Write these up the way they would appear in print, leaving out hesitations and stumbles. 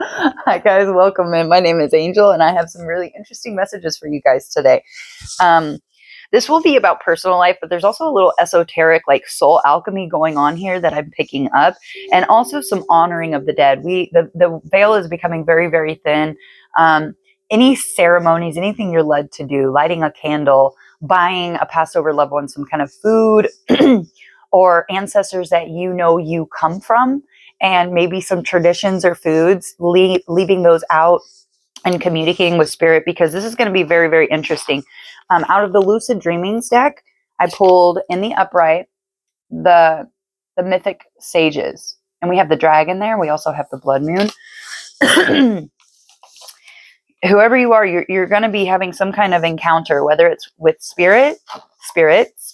Hi guys, welcome in. My name is Angel and I have some really interesting messages for you guys today. This will be about personal life, but there's also a little esoteric like soul alchemy going on here that I'm picking up, and also some honoring of the dead. The veil is becoming very, very thin. Any ceremonies, anything you're led to do, lighting a candle, buying a Passover loved one some kind of food, or ancestors that you know you come from, and maybe some traditions or foods, leaving those out and communicating with spirit, because this is going to be very, very interesting. Out of the Lucid Dreamings deck, I pulled in the upright the mythic sages, and we have the dragon there. We also have the blood moon. Whoever you are, you're going to be having some kind of encounter, whether it's with spirits,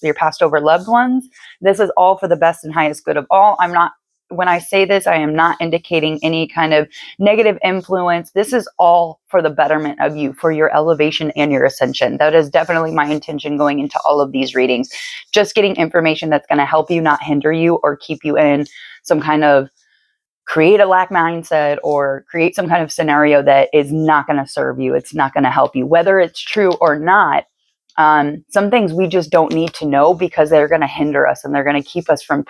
your passed over loved ones. This is all for the best and highest good of all. When I say this, I am not indicating any kind of negative influence. This is all for the betterment of you, for your elevation and your ascension. That is definitely my intention going into all of these readings. Just getting information that's going to help you, not hinder you or keep you in some kind of create a lack mindset or create some kind of scenario that is not going to serve you. It's not going to help you, whether it's true or not. Some things we just don't need to know because they're going to hinder us and they're going to keep us from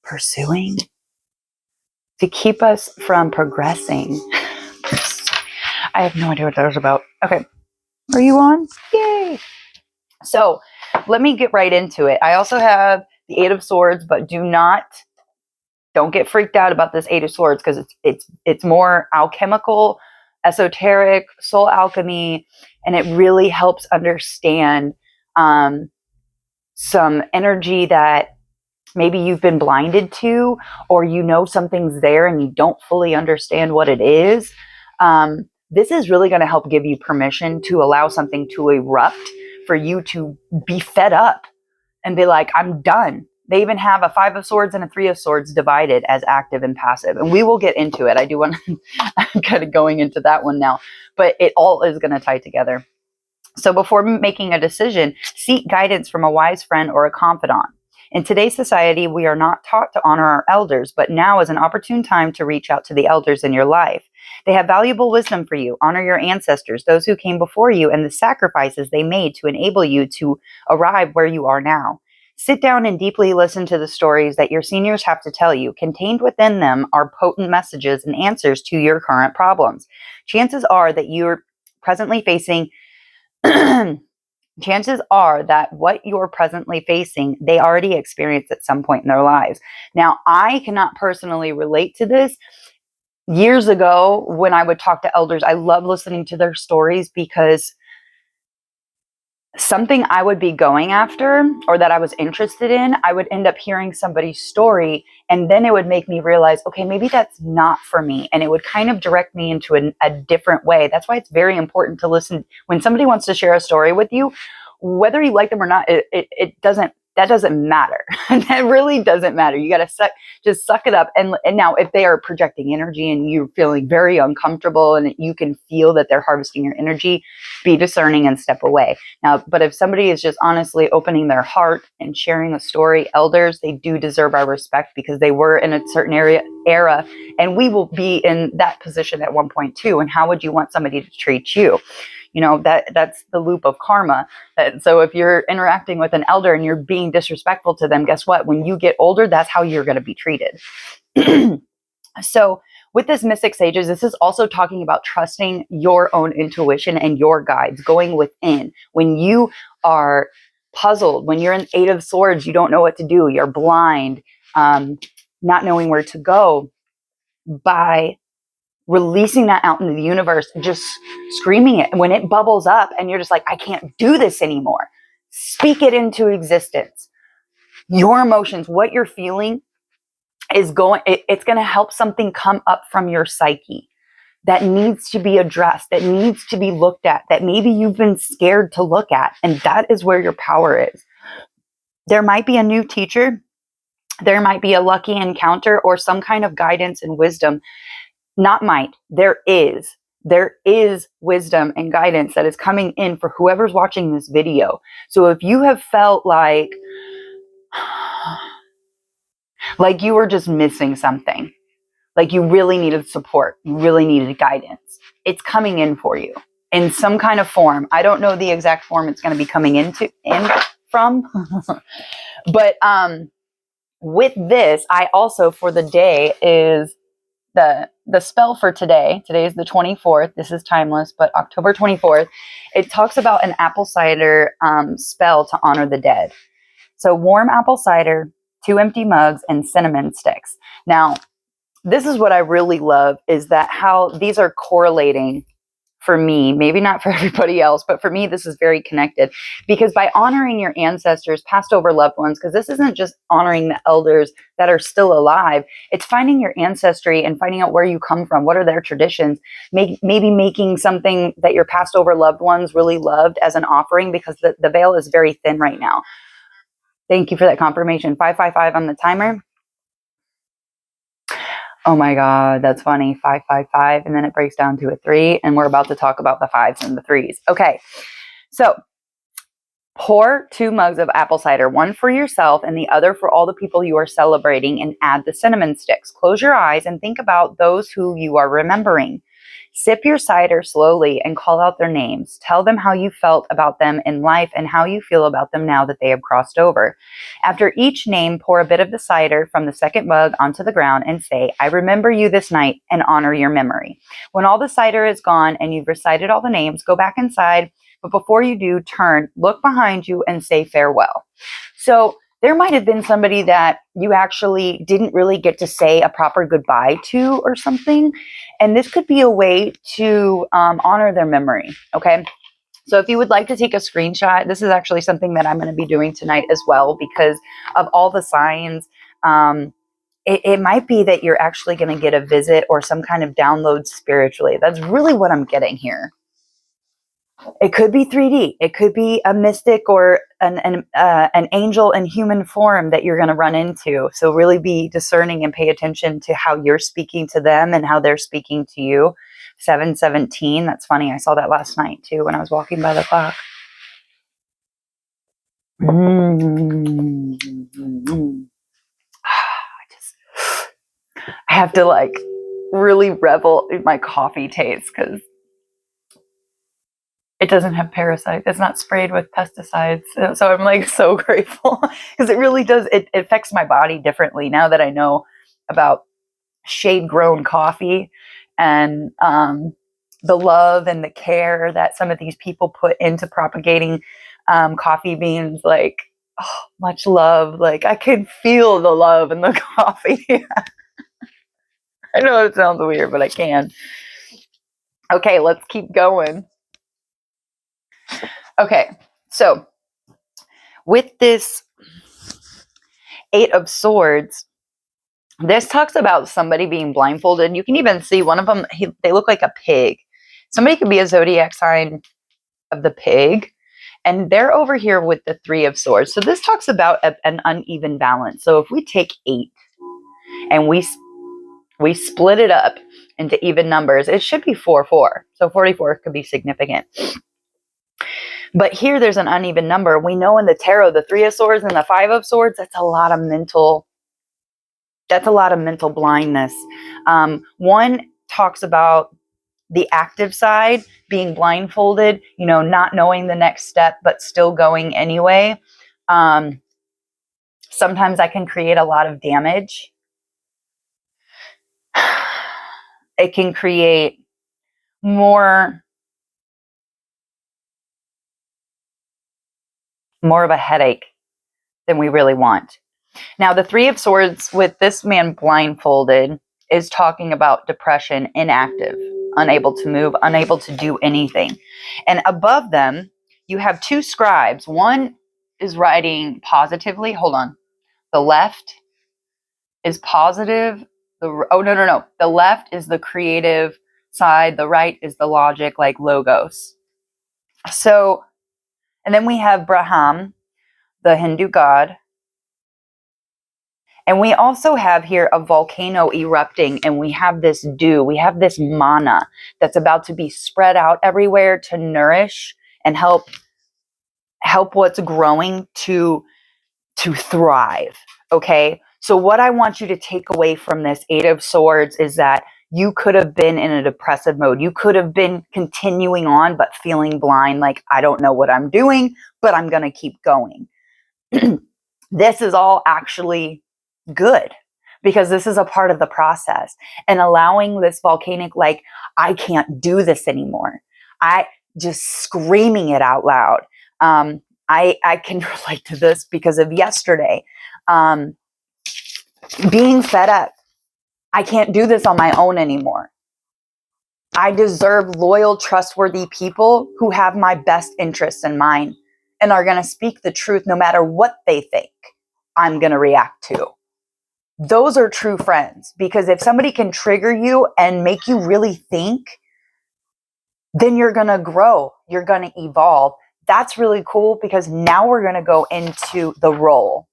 pursuing, to keep us from progressing. I have no idea what that was about. Okay. Are you on? Yay. So let me get right into it. I also have the Eight of Swords, but don't get freaked out about this Eight of Swords, because it's more alchemical, esoteric, soul alchemy, and it really helps understand some energy that maybe you've been blinded to, or something's there and you don't fully understand what it is. This is really going to help give you permission to allow something to erupt, for you to be fed up and be like, I'm done. They even have a Five of Swords and a Three of Swords divided as active and passive. And we will get into it. I do want to, I'm kind of going into that one now, but it all is going to tie together. So before making a decision, seek guidance from a wise friend or a confidant. In today's society, we are not taught to honor our elders, but now is an opportune time to reach out to the elders in your life. They have valuable wisdom for you. Honor your ancestors, those who came before you, and the sacrifices they made to enable you to arrive where you are now. Sit down and deeply listen to the stories that your seniors have to tell you. Contained within them are potent messages and answers to your current problems. Chances are that what you're presently facing, they already experienced at some point in their lives. Now, I cannot personally relate to this. Years ago, when I would talk to elders, I love listening to their stories, because something I would be going after or that I was interested in, I would end up hearing somebody's story, and then it would make me realize, okay, maybe that's not for me. And it would kind of direct me into a different way. That's why it's very important to listen. When somebody wants to share a story with you, whether you like them or not, that doesn't matter. That really doesn't matter. You got to just suck it up. And now if they are projecting energy and you're feeling very uncomfortable and you can feel that they're harvesting your energy, be discerning and step away. Now, but if somebody is just honestly opening their heart and sharing a story, elders, they do deserve our respect, because they were in a certain era, and we will be in that position at one point too. And how would you want somebody to treat you? That's the loop of karma. So if you're interacting with an elder and you're being disrespectful to them, guess what? When you get older, that's how you're going to be treated. So with this Mystic Sages, this is also talking about trusting your own intuition and your guides, going within. When you are puzzled, when you're in Eight of Swords, you don't know what to do, you're blind, not knowing where to go, by releasing that out into the universe, just screaming it. When it bubbles up and you're just like, I can't do this anymore, speak it into existence. Your emotions, what you're feeling it's going to help something come up from your psyche that needs to be addressed, that needs to be looked at, that maybe you've been scared to look at. And that is where your power is. There might be a new teacher, there might be a lucky encounter, or some kind of guidance and wisdom. Not might, there is wisdom and guidance that is coming in for whoever's watching this video. So if you have felt like you were just missing something, Like you really needed support. You really needed guidance. It's coming in for you in some kind of form. I don't know the exact form it's going to be coming in from, but with this, I also for the day is the spell for today. Today is the 24th. This is timeless, but October 24th, it talks about an apple cider spell to honor the dead. So warm apple cider, 2 empty mugs, and cinnamon sticks. Now, this is what I really love is that how these are correlating for me, maybe not for everybody else, but for me, this is very connected because by honoring your ancestors, passed over loved ones, because this isn't just honoring the elders that are still alive, it's finding your ancestry and finding out where you come from. What are their traditions? Maybe making something that your passed over loved ones really loved as an offering because the veil is very thin right now. Thank you for that confirmation. 555 on the timer. Oh my God, that's funny. 555, and then it breaks down to a 3, and we're about to talk about the 5s and the 3s. Okay, so pour 2 mugs of apple cider, one for yourself and the other for all the people you are celebrating, and add the cinnamon sticks. Close your eyes and think about those who you are remembering. Sip your cider slowly and call out their names. Tell them how you felt about them in life and how you feel about them now that they have crossed over. After each name, pour a bit of the cider from the second mug onto the ground and say, I remember you this night, and honor your memory. When all the cider is gone and you've recited all the names, go back inside. But before you do, turn, look behind you, and say farewell. So there might have been somebody that you actually didn't really get to say a proper goodbye to or something. And this could be a way to honor their memory. Okay. So if you would like to take a screenshot, this is actually something that I'm going to be doing tonight as well because of all the signs. It might be that you're actually going to get a visit or some kind of download spiritually. That's really what I'm getting here. It could be 3D. It could be a mystic or an angel in human form that you're going to run into. So really be discerning and pay attention to how you're speaking to them and how they're speaking to you. 717. That's funny. I saw that last night too when I was walking by the clock. I have to like really revel in my coffee taste because it doesn't have parasites. It's not sprayed with pesticides. So I'm like so grateful because it really does. It affects my body differently now that I know about shade grown coffee and the love and the care that some of these people put into propagating coffee beans. Like, oh, much love. Like I can feel the love in the coffee. I know it sounds weird, but I can. Okay, let's keep going. Okay, so with this 8 of Swords, this talks about somebody being blindfolded. You can even see one of them, they look like a pig. Somebody could be a zodiac sign of the pig, and they're over here with the 3 of Swords. So this talks about an uneven balance. So if we take 8 and we split it up into even numbers, it should be 4-4. So 44 could be significant. But here there's an uneven number. We know in the tarot, the 3 of Swords and the 5 of Swords, that's a lot of mental blindness. One talks about the active side being blindfolded, not knowing the next step, but still going anyway. Sometimes that can create a lot of damage. It can create more of a headache than we really want. Now, the 3 of Swords with this man blindfolded is talking about depression, inactive, unable to move, unable to do anything. And above them, you have 2 scribes. One is writing positively. Hold on. The left is positive. No. The left is the creative side. The right is the logic, like logos. So, and then we have Braham, the Hindu god. And we also have here a volcano erupting, and we have this dew, we have this mana that's about to be spread out everywhere to nourish and help what's growing to thrive. Okay. So what I want you to take away from this Eight of Swords is that you could have been in a depressive mode. You could have been continuing on, but feeling blind, like, I don't know what I'm doing, but I'm going to keep going. This is all actually good because this is a part of the process, and allowing this volcanic, like, I can't do this anymore. I just screaming it out loud. I can relate to this because of yesterday. Being fed up. I can't do this on my own anymore. I deserve loyal, trustworthy people who have my best interests in mind and are going to speak the truth no matter what they think I'm going to react to. Those are true friends, because if somebody can trigger you and make you really think, then you're going to grow. You're going to evolve. That's really cool, because now we're going to go into the role.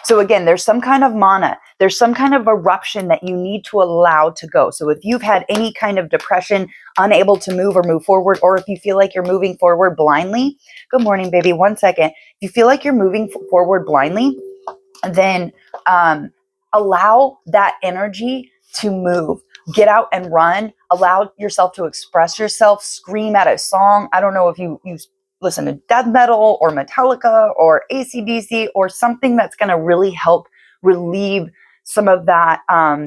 So again, there's some kind of mana, there's some kind of eruption that you need to allow to go. So if you've had any kind of depression, unable to move or move forward, or if you feel like you're moving forward blindly, good morning, baby, 1 second. If you feel like you're moving forward blindly, then allow that energy to move. Get out and run. Allow yourself to express yourself. Scream at a song. I don't know if you listen to death metal or Metallica or AC/DC or something that's going to really help relieve some of that. I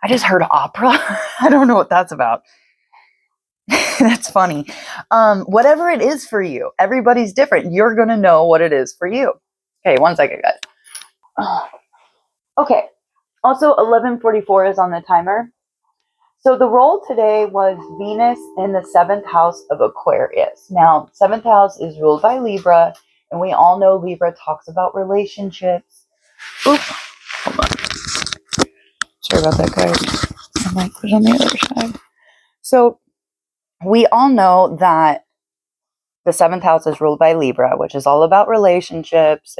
just heard opera. I don't know what that's about. That's funny. Whatever it is for you, everybody's different. You're going to know what it is for you. Okay, 1 second, guys. Okay. Also, 11:44 is on the timer. So the role today was Venus in the 7th house of Aquarius. Now, 7th house is ruled by Libra, and we all know Libra talks about relationships. Oop, hold on. Sorry about that, guys. My mic was on the other side. So we all know that the 7th house is ruled by Libra, which is all about relationships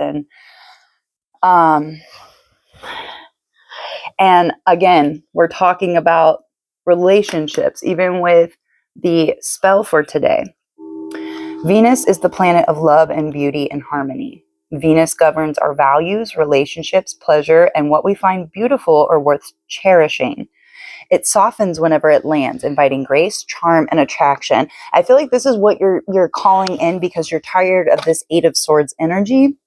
and again, we're talking about relationships, even with the spell for today. Venus is the planet of love and beauty and harmony. Venus governs our values, relationships, pleasure, and what we find beautiful or worth cherishing. It softens whenever it lands, inviting grace, charm, and attraction. I feel like this is what you're calling in because you're tired of this Eight of Swords energy.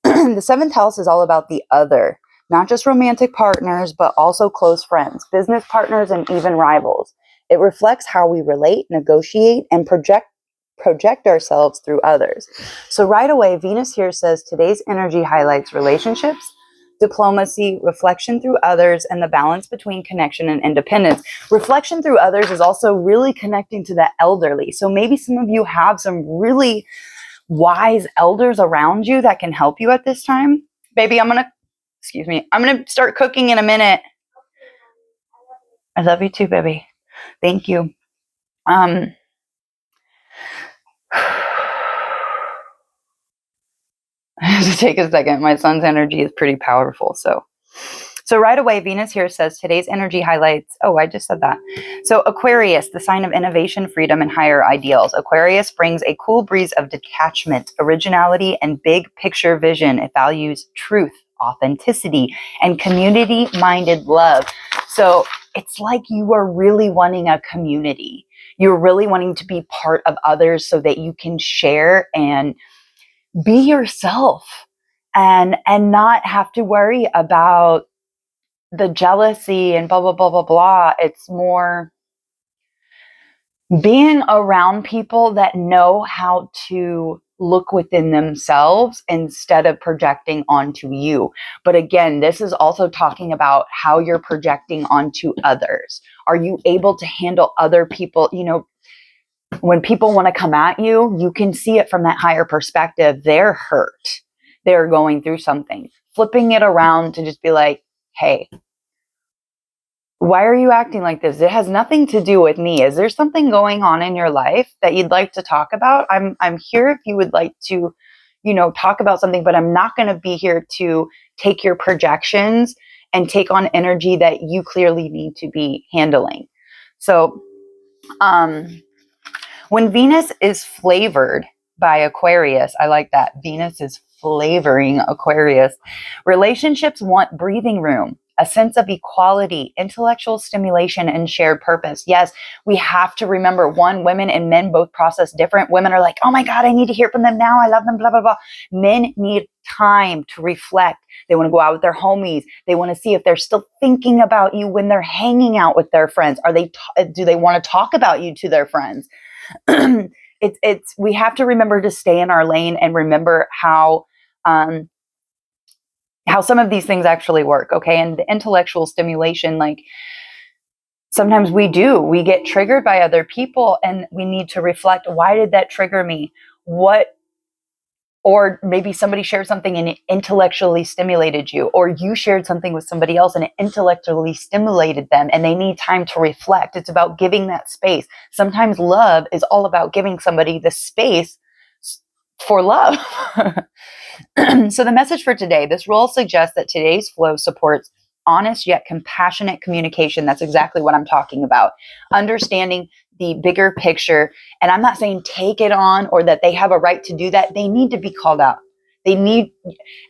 The 7th house is all about the other, not just romantic partners, but also close friends, business partners, and even rivals. It reflects how we relate, negotiate, and project ourselves through others. So right away, Venus here says today's energy highlights relationships, diplomacy, reflection through others, and the balance between connection and independence. Reflection through others is also really connecting to the elderly. So maybe some of you have some really wise elders around you that can help you at this time. Baby, I'm going to start cooking in a minute. I love you too, baby. Thank you. I have to take a second. My son's energy is pretty powerful. So right away, Venus here says today's energy highlights. Oh, I just said that. So Aquarius, the sign of innovation, freedom, and higher ideals. Aquarius brings a cool breeze of detachment, originality, and big picture vision. It values truth, authenticity, and community-minded love. So it's like you are really wanting a community. You're really wanting to be part of others so that you can share and be yourself and not have to worry about the jealousy and blah, blah, blah, blah, blah. It's more being around people that know how to look within themselves instead of projecting onto you. But again, this is also talking about how you're projecting onto others. Are you able to handle other people? You know, when people want to come at you, you can see it from that higher perspective. They're hurt. They're going through something. Flipping it around to just be like, hey, why are you acting like this? It has nothing to do with me. Is there something going on in your life that you'd like to talk about? I'm here if you would like to, talk about something, but I'm not going to be here to take your projections and take on energy that you clearly need to be handling. So, when Venus is flavored by Aquarius, I like that. Venus is flavoring, Aquarius. Relationships want breathing room, a sense of equality, intellectual stimulation, and shared purpose. Yes, we have to remember, one, women and men both process different. Women are like, oh my God, I need to hear from them now. I love them, blah, blah, blah. Men need time to reflect. They want to go out with their homies. They want to see if they're still thinking about you when they're hanging out with their friends. Do they want to talk about you to their friends? We have to remember to stay in our lane and remember how some of these things actually work. Okay. And the intellectual stimulation, like sometimes we get triggered by other people and we need to reflect, why did that trigger me? Or maybe somebody shared something and it intellectually stimulated you, or you shared something with somebody else and it intellectually stimulated them and they need time to reflect. It's about giving that space. Sometimes love is all about giving somebody the space for love. So the message for today, this role suggests that today's flow supports honest yet compassionate communication. That's exactly what I'm talking about. Understanding the bigger picture. And I'm not saying take it on or that they have a right to do that. They need to be called out. And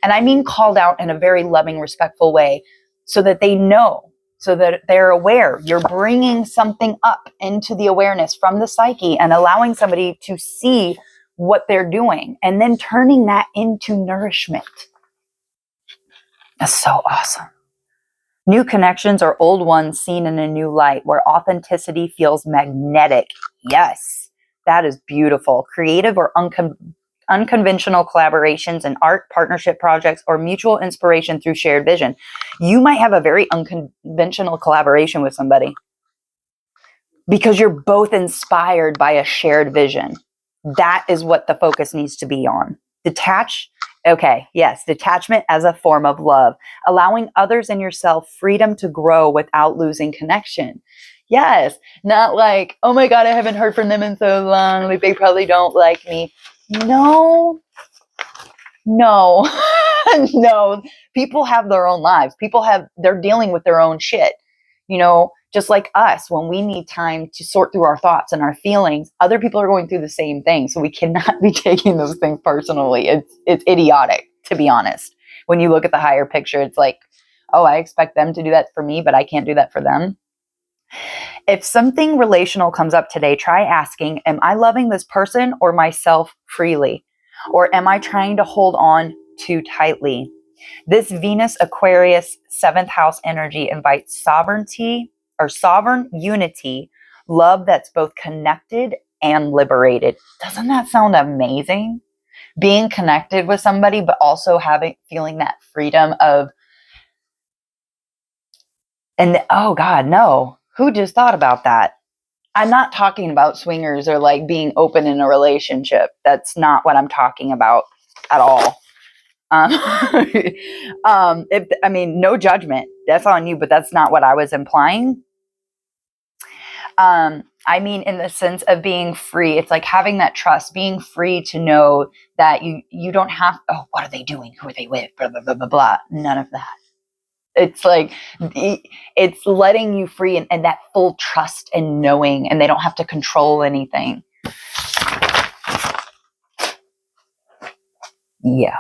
I mean called out in a very loving, respectful way so that they know, so that they're aware. You're bringing something up into the awareness from the psyche and allowing somebody to see what they're doing and then turning that into nourishment. That's so awesome. New connections or old ones seen in a new light where authenticity feels magnetic. Yes, that is beautiful. Creative or unconventional collaborations in art, partnership projects, or mutual inspiration through shared vision. You might have a very unconventional collaboration with somebody because you're both inspired by a shared vision. That is what the focus needs to be on. Detachment as a form of love, allowing others and yourself freedom to grow without losing connection. Yes, not like, oh my God, I haven't heard from them in so long, like they probably don't like me. No. No. People have their own lives. They're dealing with their own shit. Just like us, when we need time to sort through our thoughts and our feelings, other people are going through the same thing. So we cannot be taking those things personally. It's idiotic, to be honest. When you look at the higher picture, it's like, oh, I expect them to do that for me, but I can't do that for them. If something relational comes up today, try asking, am I loving this person or myself freely? Or am I trying to hold on too tightly? This Venus Aquarius 7th house energy invites sovereign unity, love that's both connected and liberated. Doesn't that sound amazing? Being connected with somebody, but also feeling that freedom oh God, no. Who just thought about that? I'm not talking about swingers or like being open in a relationship. That's not what I'm talking about at all. No judgment. That's on you, but that's not what I was implying. I mean, in the sense of being free, it's like having that trust, being free to know that you don't have, oh, what are they doing? Who are they with? Blah, blah, blah, blah, blah. None of that. It's like, it's letting you free and that full trust and knowing, and they don't have to control anything. Yeah.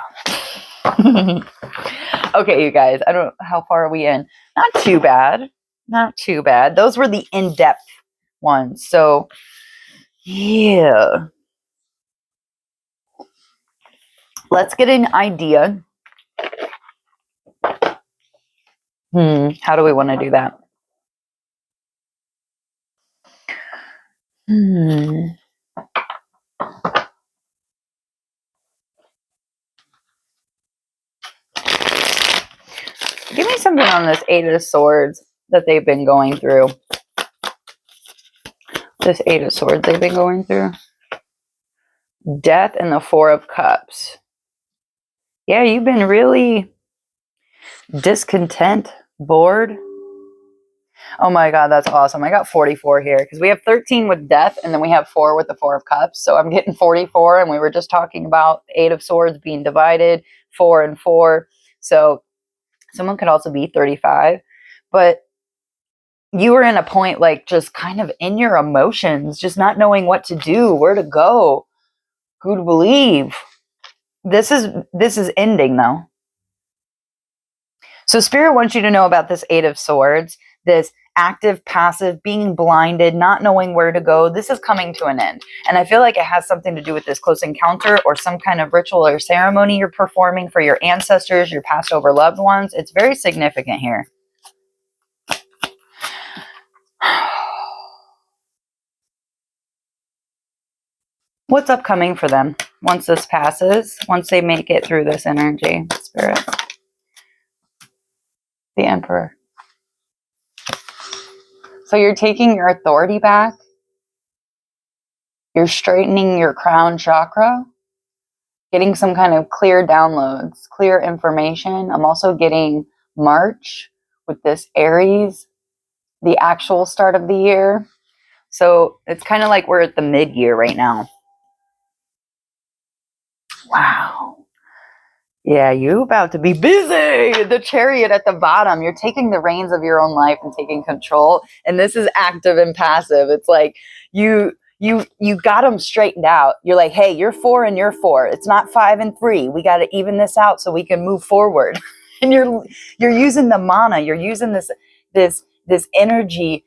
Okay, you guys, I don't know, how far are we in? Not too bad. Those were the in-depth ones. So, yeah. Let's get an idea. How do we want to do that? Give me something on this 8 of Swords that they've been going through. This 8 of Swords they've been going through. Death and the 4 of Cups. Yeah, you've been really discontent, bored. Oh my God, that's awesome. I got 44 here because we have 13 with Death and then we have 4 with the 4 of Cups. So I'm getting 44, and we were just talking about 8 of Swords being divided, 4 and 4. So someone could also be 35. But you were in a point like just kind of in your emotions, just not knowing what to do, where to go, who to believe. This is ending though. So Spirit wants you to know about this Eight of Swords, this active, passive, being blinded, not knowing where to go. This is coming to an end. And I feel like it has something to do with this close encounter or some kind of ritual or ceremony you're performing for your ancestors, your passed over loved ones. It's very significant here. What's upcoming for them once this passes, once they make it through this energy, Spirit? The Emperor. So you're taking your authority back. You're straightening your crown chakra, getting some kind of clear downloads, clear information. I'm also getting March with this Aries, the actual start of the year. So it's kind of like we're at the mid-year right now. Wow. Yeah, you about to be busy. The Chariot at the bottom. You're taking the reins of your own life and taking control. And this is active and passive. It's like you got them straightened out. You're like, hey, you're 4 and you're 4. It's not 5 and 3. We got to even this out so we can move forward. And you're using the mana. You're using this energy